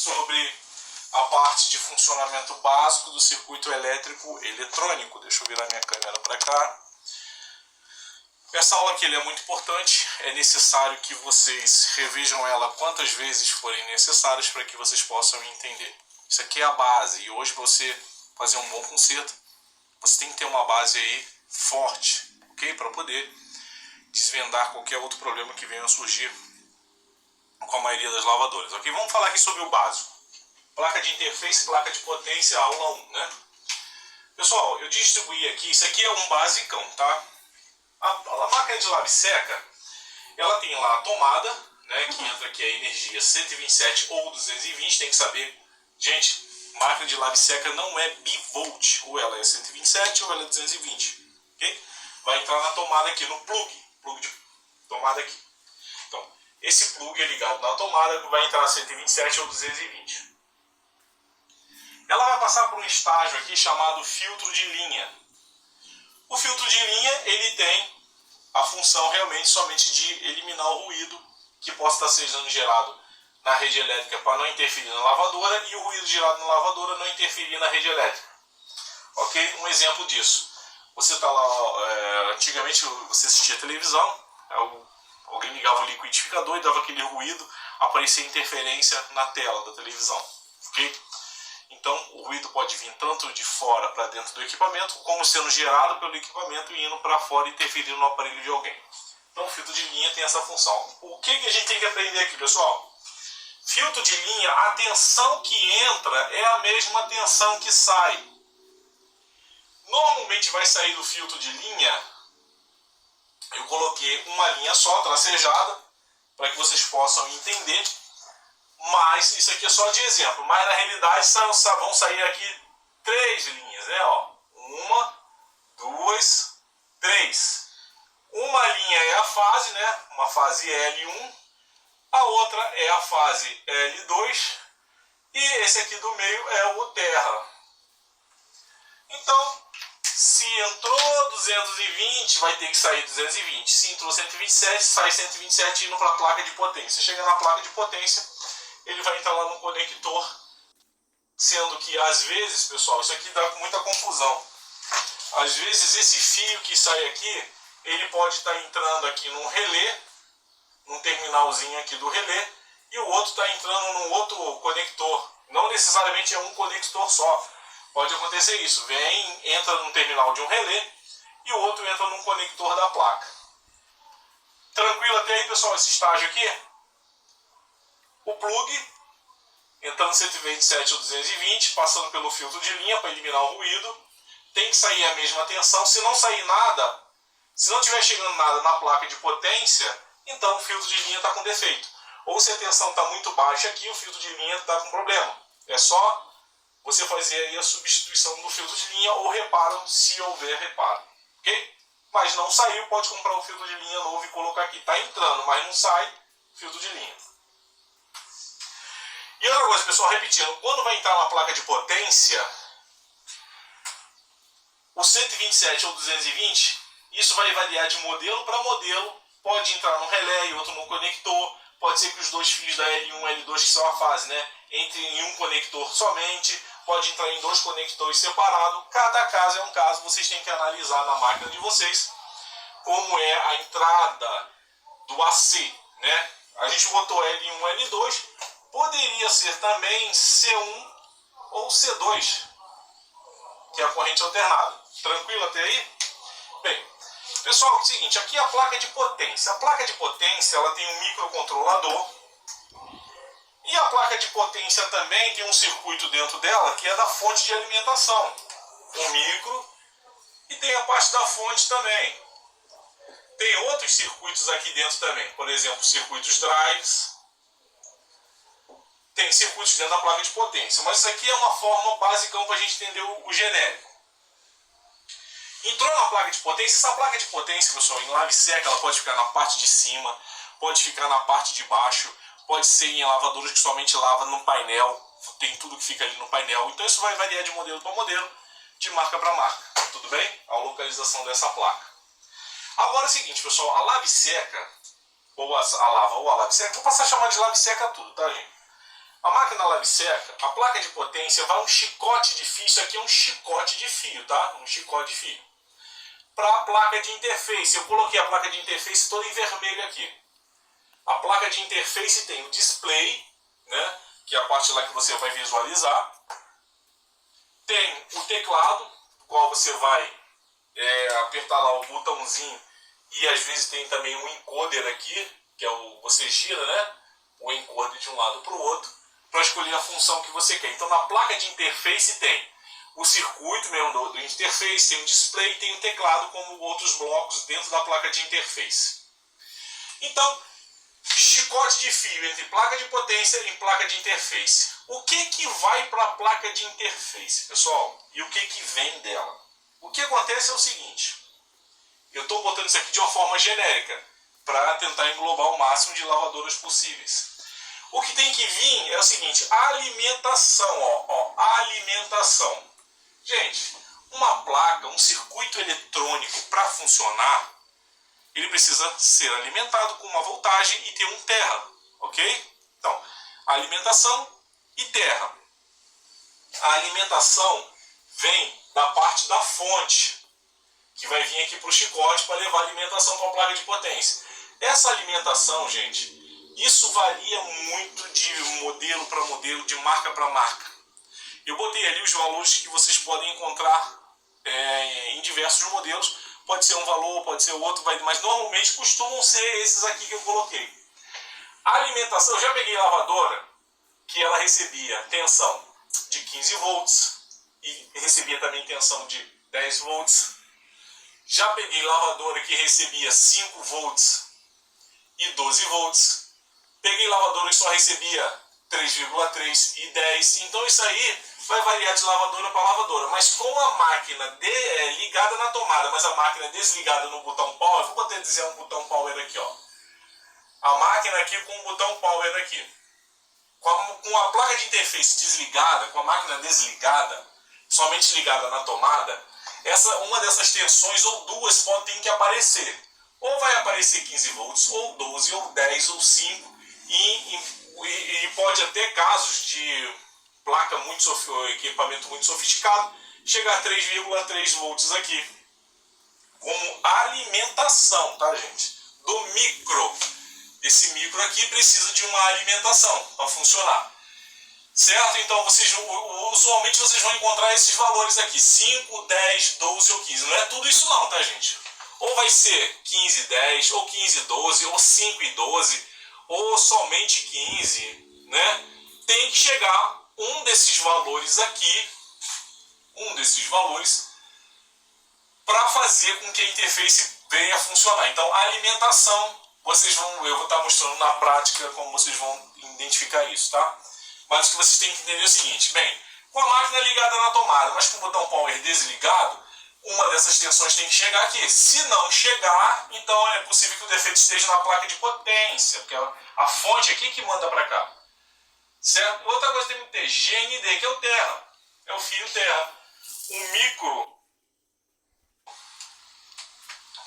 sobre a parte de funcionamento básico do circuito elétrico eletrônico. Deixa eu virar minha câmera para cá. Essa aula aqui é muito importante, é necessário que vocês revejam ela quantas vezes forem necessárias para que vocês possam entender. Isso aqui é a base, e hoje para você fazer um bom conserto, você tem que ter uma base aí forte, ok? Para poder desvendar qualquer outro problema que venha a surgir com a maioria das lavadoras, ok? Vamos falar aqui sobre o básico. Placa de interface, placa de potência, aula 1, né? Pessoal, eu distribuí aqui, isso aqui é um basicão, tá? A máquina de lave seca, ela tem lá a tomada, né, que entra aqui a energia 127 ou 220, tem que saber, gente, máquina de lave seca não é bivolt, ou ela é 127 ou ela é 220, ok? Vai entrar na tomada aqui, no plug de tomada aqui. Então, esse plug é ligado na tomada, vai entrar 127 ou 220. Ela vai passar por um estágio aqui chamado filtro de linha. O filtro de linha, ele tem a função realmente somente de eliminar o ruído que possa estar sendo gerado na rede elétrica para não interferir na lavadora e o ruído gerado na lavadora não interferir na rede elétrica. Ok? Um exemplo disso. Você está lá, antigamente você assistia televisão, alguém ligava o liquidificador e dava aquele ruído, aparecia interferência na tela da televisão. Ok? Então, o ruído pode vir tanto de fora para dentro do equipamento, como sendo gerado pelo equipamento e indo para fora e interferindo no aparelho de alguém. Então, o filtro de linha tem essa função. O que a gente tem que aprender aqui, pessoal? Filtro de linha, a tensão que entra é a mesma tensão que sai. Normalmente vai sair do filtro de linha, eu coloquei uma linha só, tracejada, para que vocês possam entender. Mas isso aqui é só de exemplo, mas na realidade vão sair aqui 3 linhas, né? Ó, 1, 2, 3. Uma linha é a fase, né? Uma fase L1, a outra é a fase L2 e esse aqui do meio é o terra. Então, se entrou 220, vai ter que sair 220. Se entrou 127, sai 127 indo para a placa de potência. Chega na placa de potência, ele vai entrar lá no conector, sendo que às vezes, pessoal, isso aqui dá muita confusão. Às vezes esse fio que sai aqui, ele pode estar entrando aqui num relé, num terminalzinho aqui do relé, e o outro está entrando num outro conector. Não necessariamente é um conector só. Pode acontecer isso. Entra num terminal de um relé e o outro entra num conector da placa. Tranquilo até aí, pessoal, esse estágio aqui? O plug, entrando 127 ou 220, passando pelo filtro de linha para eliminar o ruído. Tem que sair a mesma tensão. Se não sair nada, se não estiver chegando nada na placa de potência, então o filtro de linha está com defeito. Ou se a tensão está muito baixa aqui, o filtro de linha está com problema. É só você fazer aí a substituição do filtro de linha ou reparo, se houver reparo. Ok? Mas não saiu, pode comprar um filtro de linha novo e colocar aqui. Está entrando, mas não sai, filtro de linha. E outra coisa, pessoal, repetindo, quando vai entrar na placa de potência, o 127 ou 220, isso vai variar de modelo para modelo, pode entrar no relé e outro no conector, pode ser que os dois fios da L1 e L2, que são a fase, né, entrem em um conector somente, pode entrar em 2 conectores separados, cada caso é um caso, vocês têm que analisar na máquina de vocês como é a entrada do AC, né, a gente botou L1 L2, poderia ser também C1 ou C2, que é a corrente alternada. Tranquilo até aí? Bem, pessoal, é o seguinte, aqui é a placa de potência. A placa de potência, ela tem um microcontrolador. E a placa de potência também tem um circuito dentro dela que é da fonte de alimentação. Um micro e tem a parte da fonte também. Tem outros circuitos aqui dentro também. Por exemplo, circuitos drives. Tem circuitos dentro da placa de potência, mas isso aqui é uma forma básica para a gente entender o genérico. Entrou na placa de potência, essa placa de potência, pessoal, em lave seca, ela pode ficar na parte de cima, pode ficar na parte de baixo, pode ser em lavadoras que somente lava no painel, tem tudo que fica ali no painel, então isso vai variar de modelo para modelo, de marca para marca, tudo bem? A localização dessa placa. Agora é o seguinte, pessoal, a lave seca, ou a lava ou a lave seca, vou passar a chamar de lave seca tudo, tá, gente? A máquina lave seca, a placa de potência vai um chicote de fio, isso aqui é um chicote de fio, tá? Um chicote de fio. Para a placa de interface, eu coloquei a placa de interface toda em vermelho aqui. A placa de interface tem o display, né? Que é a parte lá que você vai visualizar. Tem o teclado, qual você vai apertar lá o botãozinho, e às vezes tem também um encoder aqui, que é você gira, né? O encoder de um lado para o outro, para escolher a função que você quer. Então na placa de interface tem o circuito mesmo do interface, tem o display, tem o teclado como outros blocos dentro da placa de interface. Então, chicote de fio entre placa de potência e placa de interface. O que vai para a placa de interface, pessoal? E o que vem dela? O que acontece é o seguinte, eu estou botando isso aqui de uma forma genérica, para tentar englobar o máximo de lavadoras possíveis. O que tem que vir é o seguinte, a alimentação, alimentação. Gente, uma placa, um circuito eletrônico para funcionar, ele precisa ser alimentado com uma voltagem e ter um terra, ok? Então, alimentação e terra. A alimentação vem da parte da fonte, que vai vir aqui para o chicote para levar alimentação para a placa de potência. Essa alimentação, gente, isso varia muito de modelo para modelo, de marca para marca. Eu botei ali os valores que vocês podem encontrar em diversos modelos. Pode ser um valor, pode ser outro, mas normalmente costumam ser esses aqui que eu coloquei. A alimentação, eu já peguei lavadora que ela recebia tensão de 15 volts e recebia também tensão de 10 volts. Já peguei lavadora que recebia 5 volts e 12 volts. Peguei lavadora que só recebia 3,3 e 10. Então isso aí vai variar de lavadora para lavadora. Mas com a máquina ligada na tomada, mas a máquina desligada no botão power, vou poder dizer um botão power aqui, ó. A máquina aqui com o botão power aqui. Com a placa de interface desligada, com a máquina desligada, somente ligada na tomada, uma dessas tensões ou duas podem que aparecer. Ou vai aparecer 15 volts, ou 12, ou 10, ou 5, e pode até casos de placa equipamento muito sofisticado, chegar a 3,3 volts aqui. Como alimentação, tá, gente? Do micro. Esse micro aqui precisa de uma alimentação para funcionar. Certo? Então, usualmente vocês vão encontrar esses valores aqui, 5, 10, 12 ou 15. Não é tudo isso não, tá, gente? Ou vai ser 15, 10, ou 15, 12, ou 5 e 12, ou somente 15, né? Tem que chegar um desses valores aqui, para fazer com que a interface venha a funcionar. Então, a alimentação, eu vou estar mostrando na prática como vocês vão identificar isso, tá? Mas o que vocês têm que entender é o seguinte, bem, com a máquina ligada na tomada, mas com o botão power desligado, uma dessas tensões tem que chegar aqui. Se não chegar, então é possível que o defeito esteja na placa de potência, porque é a fonte aqui que manda para cá. Certo? Outra coisa que tem que ter, GND, que é o terra, é o fio terra. O micro,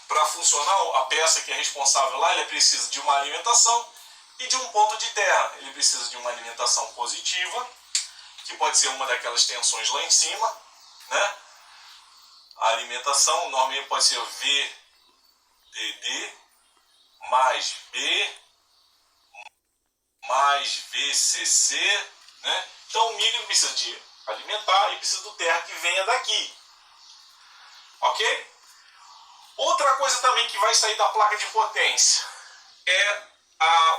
para funcionar, a peça que é responsável lá, ele precisa de uma alimentação e de um ponto de terra. Ele precisa de uma alimentação positiva, que pode ser uma daquelas tensões lá em cima, né? A alimentação, normalmente pode ser VDD mais B mais VCC, né? Então o micro precisa de alimentar e precisa do terra que venha daqui. Ok? Outra coisa também que vai sair da placa de potência é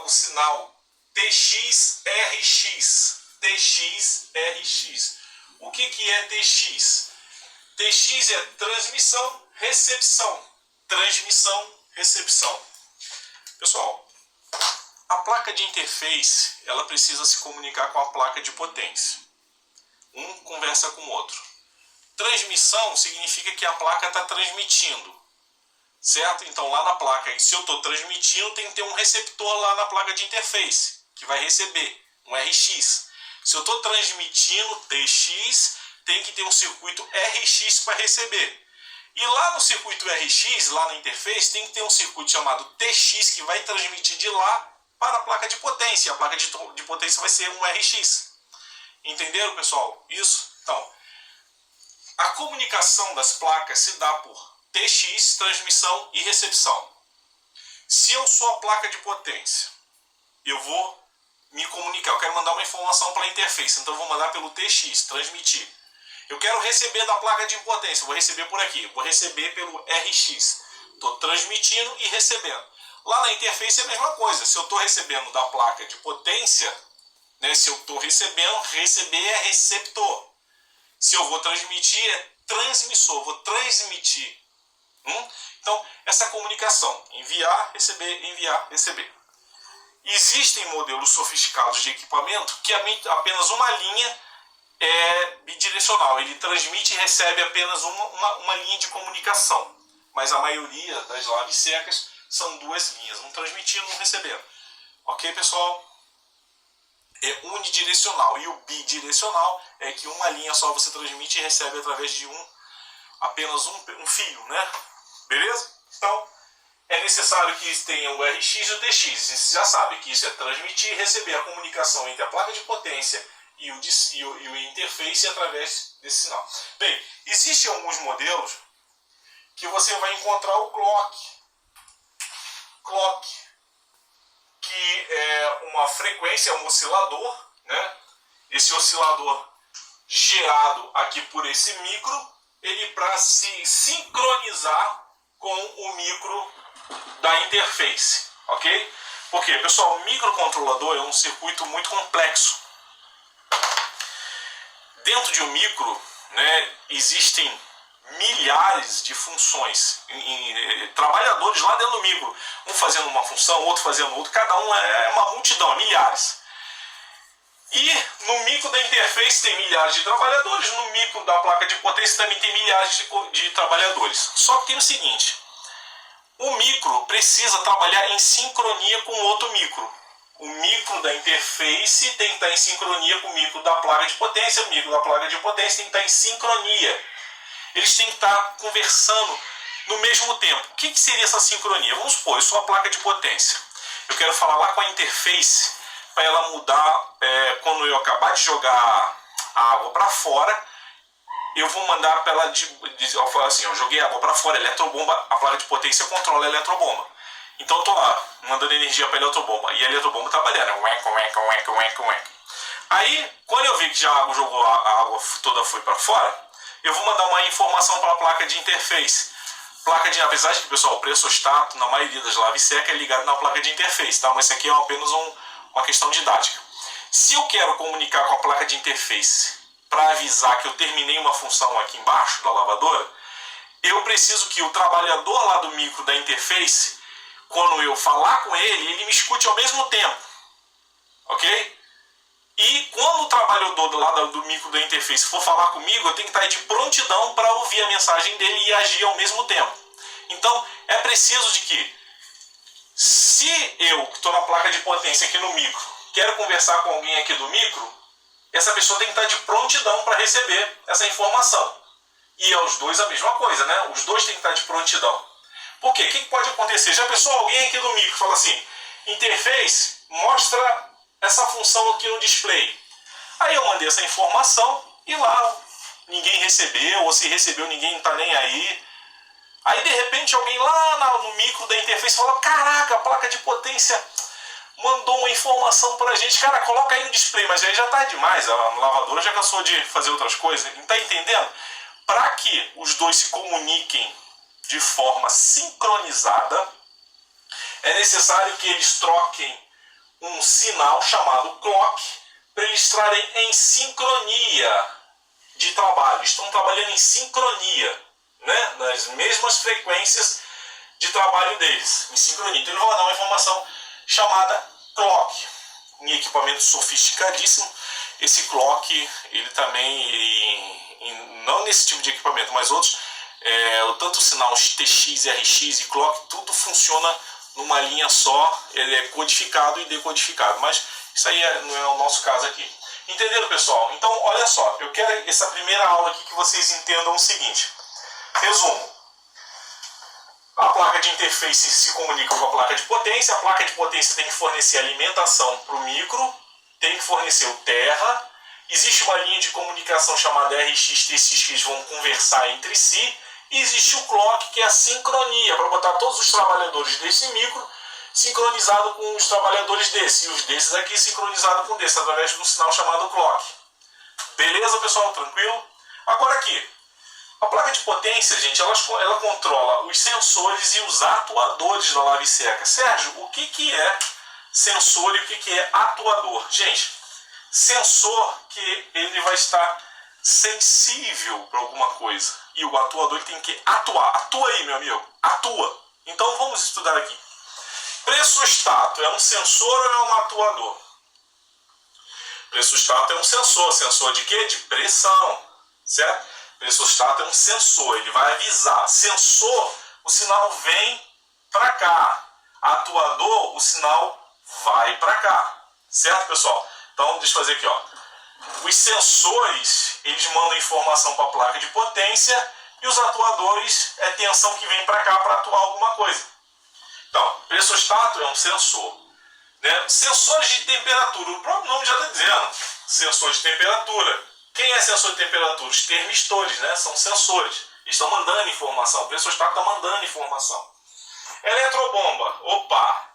o sinal TX-RX. TX-RX. O que é TX? TX é transmissão, recepção. Transmissão, recepção. Pessoal, a placa de interface, ela precisa se comunicar com a placa de potência. Um conversa com o outro. Transmissão significa que a placa está transmitindo. Certo? Então lá na placa, se eu estou transmitindo, tem que ter um receptor lá na placa de interface, que vai receber, um RX. Se eu estou transmitindo TX, tem que ter um circuito RX para receber. E lá no circuito RX, lá na interface, tem que ter um circuito chamado TX, que vai transmitir de lá para a placa de potência. A placa de potência vai ser um RX. Entenderam, pessoal? Isso? Então, a comunicação das placas se dá por TX, transmissão e recepção. Se eu sou a placa de potência, eu vou me comunicar. Eu quero mandar uma informação para a interface, então eu vou mandar pelo TX, transmitir. Eu quero receber da placa de potência, eu vou receber por aqui, vou receber pelo RX. Estou transmitindo e recebendo. Lá na interface é a mesma coisa. Se eu estou recebendo da placa de potência, né, se eu estou recebendo, receber é receptor. Se eu vou transmitir, é transmissor, vou transmitir. Então, essa comunicação, enviar, receber. Existem modelos sofisticados de equipamento que apenas uma linha é bidirecional. Ele transmite e recebe apenas uma linha de comunicação. Mas a maioria das laves secas são duas linhas, um transmitindo e um recebendo. Ok, pessoal? É unidirecional. E o bidirecional é que uma linha só você transmite e recebe através de apenas um fio, né? Beleza? Então, é necessário que tenha o RX e o TX. Você já sabe que isso é transmitir e receber a comunicação entre a placa de potência e o interface através desse sinal. Bem, existem alguns modelos que você vai encontrar o clock, que é uma frequência, um oscilador, né? Esse oscilador gerado aqui por esse micro, ele para se sincronizar com o micro da interface, ok? Porque, pessoal, o microcontrolador é um circuito muito complexo. Dentro de um micro, né, existem milhares de funções, trabalhadores lá dentro do micro, um fazendo uma função, outro fazendo outra, cada um é uma multidão, milhares. E no micro da interface tem milhares de trabalhadores, no micro da placa de potência também tem milhares de trabalhadores. Só que tem o seguinte, o micro precisa trabalhar em sincronia com outro micro. O micro da interface tem que estar em sincronia com o micro da placa de potência, o micro da placa de potência tem que estar em sincronia. Eles têm que estar conversando no mesmo tempo. O que seria essa sincronia? Vamos supor, eu sou a placa de potência. Eu quero falar lá com a interface para ela mudar, quando eu acabar de jogar a água para fora, eu vou mandar para ela, eu falo assim, eu joguei água para fora, eletrobomba, a placa de potência controla a eletrobomba. Então eu estou lá, mandando energia para a eletrobomba, e a eletrobomba trabalhando. Aí, quando eu vi que já a água toda foi para fora, eu vou mandar uma informação para a placa de interface. Apesar de que, pessoal, o pressostato, na maioria das laves secas, é ligado na placa de interface, tá? Mas isso aqui é apenas uma questão didática. Se eu quero comunicar com a placa de interface para avisar que eu terminei uma função aqui embaixo da lavadora, eu preciso que o trabalhador lá do micro da interface, quando eu falar com ele, ele me escute ao mesmo tempo. Ok? E quando o trabalhador lá do micro da interface for falar comigo, eu tenho que estar de prontidão para ouvir a mensagem dele e agir ao mesmo tempo. Então, é preciso de que, se eu, que estou na placa de potência aqui no micro, quero conversar com alguém aqui do micro, essa pessoa tem que estar de prontidão para receber essa informação. E aos dois a mesma coisa, né? Os dois têm que estar de prontidão. Por quê? O que pode acontecer? Já pensou alguém aqui do micro fala assim, interface, mostra essa função aqui no display. Aí eu mandei essa informação e lá ninguém recebeu, ou se recebeu ninguém não está nem aí. Aí de repente alguém lá no micro da interface fala, caraca, a placa de potência mandou uma informação pra gente, cara, coloca aí no display, mas aí já tá demais, a lavadora já cansou de fazer outras coisas, tá entendendo? Para que os dois se comuniquem de forma sincronizada, é necessário que eles troquem um sinal chamado clock para eles estarem em sincronia de trabalho. Estão trabalhando em sincronia, né? Nas mesmas frequências de trabalho deles, em sincronia. Então ele vai dar uma informação chamada clock. Em equipamento sofisticadíssimo, esse clock, ele também, não nesse tipo de equipamento, mas outros, tanto o sinal TX, RX e clock, tudo funciona numa linha só, ele é codificado e decodificado, mas isso aí não é o nosso caso aqui. Entenderam, pessoal? Então, olha só, eu quero essa primeira aula aqui que vocês entendam o seguinte. Resumo. A placa de interface se comunica com a placa de potência. A placa de potência tem que fornecer alimentação para o micro, tem que fornecer o terra. Existe uma linha de comunicação chamada RX, TX, que eles vão conversar entre si. E existe o clock, que é a sincronia, para botar todos os trabalhadores desse micro sincronizado com os trabalhadores desse. E os desses aqui sincronizado com desse, através de um sinal chamado clock. Beleza, pessoal? Tranquilo? Agora aqui. A placa de potência, gente, ela controla os sensores e os atuadores da lave seca. Sérgio, o que é sensor e o que é atuador? Gente, sensor que ele vai estar sensível para alguma coisa. E o atuador ele tem que atuar. Atua aí, meu amigo. Atua. Então vamos estudar aqui. Pressostato é um sensor ou é um atuador? Pressostato é um sensor. Sensor de quê? De pressão. Certo? Pressostato é um sensor. Ele vai avisar. Sensor, o sinal vem para cá. Atuador, o sinal vai para cá. Certo, pessoal? Então, deixa eu fazer aqui, ó. Os sensores, eles mandam informação para a placa de potência e os atuadores é tensão que vem para cá para atuar alguma coisa. Então, pressostato é um sensor. Né? Sensores de temperatura, o próprio nome já está dizendo. Sensor de temperatura. Quem é sensor de temperatura? Os termistores, né? São sensores. Eles estão mandando informação. O pressostato está mandando informação. Eletrobomba. Opa!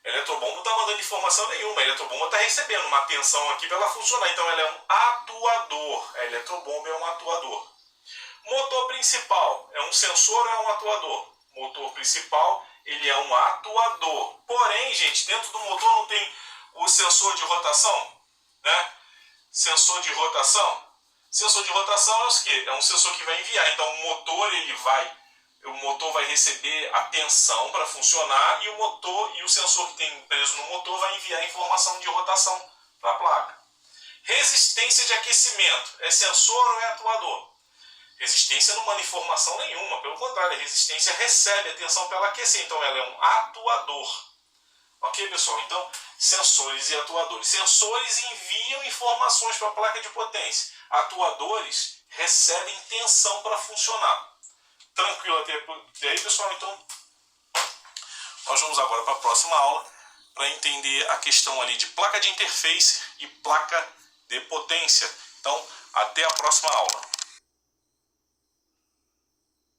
Eletrobomba não está mandando informação nenhuma. A eletrobomba está recebendo uma tensão aqui para ela funcionar. Então ela é um atuador. A eletrobomba é um atuador. Motor principal é um sensor ou é um atuador? Motor principal, ele é um atuador. Porém, gente, dentro do motor não tem o sensor de rotação, né? Sensor de rotação. Sensor de rotação é o quê? É um sensor que vai enviar. Então o motor vai receber a tensão para funcionar e o motor e o sensor que tem preso no motor vai enviar a informação de rotação para a placa. Resistência de aquecimento. É sensor ou é atuador? Resistência não manda informação nenhuma, pelo contrário, a resistência recebe a tensão para ela aquecer, então ela é um atuador. Ok, pessoal? Então, sensores e atuadores. Sensores enviam informações para a placa de potência. Atuadores recebem tensão para funcionar. Tranquilo até aí, pessoal? Então, nós vamos agora para a próxima aula para entender a questão ali de placa de interface e placa de potência. Então, até a próxima aula.